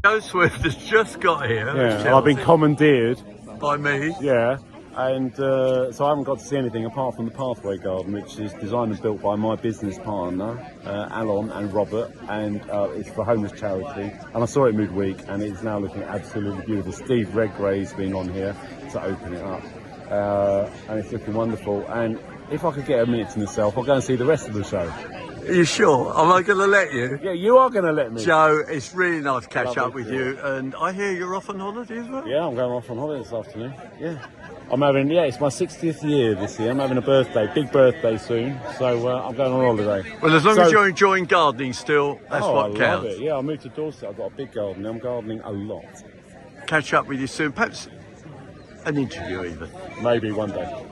Joe Swift has just got here. Yeah, I've been commandeered. By me. Yeah, and so I haven't got to see anything apart from the Pathway Garden, which is designed and built by my business partner, Alon and Robert, and it's for homeless charity. And I saw it midweek, and it's now looking absolutely beautiful. Steve Redgray's been on here to open it up, and it's looking wonderful. And if I could get a minute to myself, I'll go and see the rest of the show. Are you sure? Am I going to let you? Yeah, you are going to let me. Joe, it's really nice to catch Lovely up with you. And I hear you're off on holiday as well? Yeah, I'm going off on holiday this afternoon. Yeah. I'm having, it's my 60th year this year. I'm having a birthday, big birthday soon. So I'm going on holiday. Well, as long as you're enjoying gardening still, that's what I counts. love it. Yeah, I moved to Dorset. I've got a big garden. I'm gardening a lot. Catch up with you soon. Perhaps an interview even. Maybe one day.